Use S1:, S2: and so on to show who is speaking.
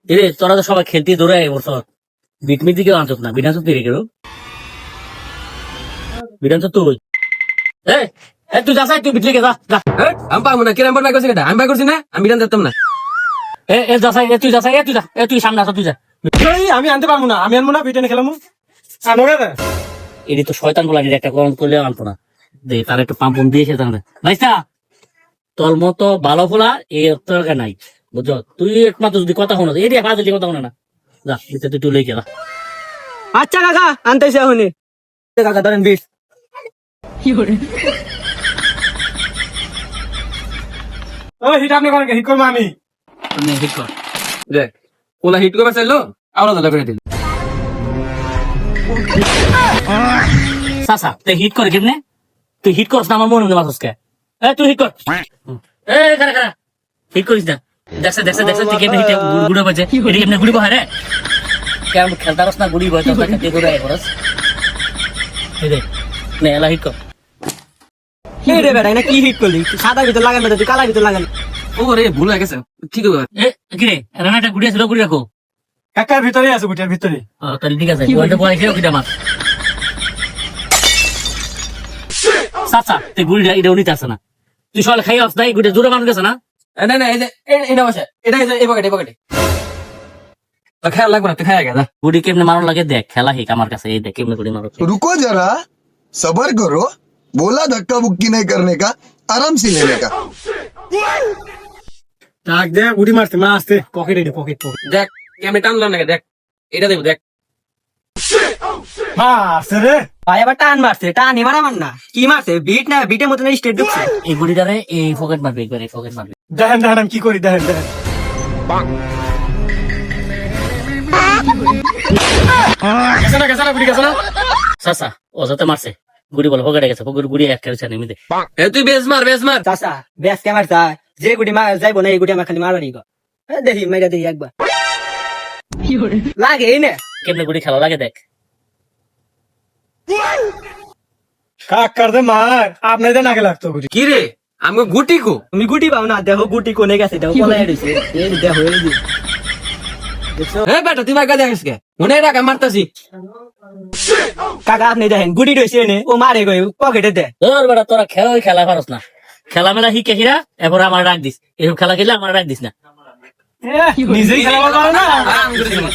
S1: এরে তোরা তো সবাই খেলতে দৌড়ে এবছর বিটমিট দিকে আনছত না বিধান তৈরি করো বিধান তুই তুই যা তুই বিটলে যা যা
S2: আমি পাবো না কিরম বাই করছি কেটা আমি বাই করছি না আমি বিধান দিতাম না
S1: তুই যা তুই সামনে আসো তুই যা
S3: আমি আনতে পারবো না আমি আনবো না বিটেনে খেলাম আনো রে
S1: এটি তো শয়তান বলা একটা করণ করলে আনতো না দে তার একটু পাম্প দিয়েছে তাহলে ভাইসা তোর মতো ভালো ফোলা এই অত্যাচার নাই বুঝছো তুই একমাত্র যদি কথা শোনো এই দিয়ে ফাজিলি কথা শোনে না যা তুই তুই লেগে যা
S3: আচ্ছা কাকা আনতেছি এখনই কাকা ধরেন 20 ও হিট আপনি করেন হিট করবো আমি
S1: তুমি হিট কর
S2: দেখ ওলা হিট করবার চাইলো আবার দাদা করে দিল
S1: সাসা তুই হিট করে কেমনে তুই হিট করছ না আমার মনে মনে মাসকে তুই হিট কর খারা খারা হিট করিস না দেখছ তুই কেমনে হিট গুড়ি বাজে এটি কেমনে গুড়ি বহারে কেমন খেলতারস না গুড়ি বাজে তোর কাছে গুড়ি আয় করস এই দেখ নে এলা হিট কর
S3: এই রে বেটা না কি হিট করলি সাদা ভিতর লাগান বেটা তুই কালা ভিতর লাগান
S2: ও রে ভুল হয়ে গেছে ঠিক হবে
S1: কি রে রানাটা গুড়ি আছে গুড়ি রাখো
S3: কাকার ভিতরে আছে গুটির ভিতরে
S1: তাহলে ঠিক আছে ওইটা পরে খেয়ে কিটা মাছ সাসা তুই গুড়িটা এটা উনিতে আসে না তুই সকালে খাই আস নাই গুড়ি জোরে মানুষ গেছে না
S2: না না এই যে এটা বসে এটা এই পকেটে খেয়াল লাগবে না তুই খাই গেছে
S1: গুড়ি কেমনে মারণ লাগে দেখ খেলা হিক আমার কাছে এই দেখ কেমনে গুড়ি মারো
S4: रुको जरा सबर करो बोला धक्का बुक्की नहीं करने का आराम से लेने का
S3: ডাক দে গুটি মারতে মা আসতে পকেটে দে পকেট
S2: দেখ আমি টানলাম নাকি দেখ এটা দেব দেখ
S3: মারছে রে ভাই আবার টান মারছে টান এবার আমার না কি মারছে বিট না বিটের মতন স্টেট ঢুকছে
S1: এই গুড়িটারে এই পকেট মারবে একবার এই পকেট মারবে
S3: দেখেন দেখেন আমি কি করি দেখেন দেখেন গেছে না গুটি গেছে না
S1: সাসা ও যাতে মারছে গুড়ি বলে পকেটে গেছে পকেট গুড়ি এক করেছে নেমে দে
S2: তুই বেশ মার
S3: চাচা ব্যাস কে মারছা যে গুটি মার যাইবো না এই গুটি আমার খালি মারানি গো দেখি মাইরা দেখি একবার লাগে এই নে
S1: কেমনে গুড়ি খেলা লাগে দেখ
S3: কাকার দে মার আপনাদের নাকে লাগতো গুটি
S2: কি রে আমি গুটি কো
S3: তুমি গুটি পাও না দেখো গুটি কোনে গেছে দেখো পলাই দিছে এই দেখো এই যে দেখছো
S2: হে বেটা তুই মাইকা দেখিস কে মনে রাখ মারতাছি
S3: কাকা আপনি দেখেন গুটি রয়েছে এনে ও মারে গই পকেটে দে
S1: তোর বেটা তোরা খেলা পারস না খেলা মেলা শিখে হিরা এরপর আমার রাখ দিস এরকম খেলা খেলে আমার রাখ দিস না
S3: নিজেই খেলা পারো না
S2: আমি করে দিলাম।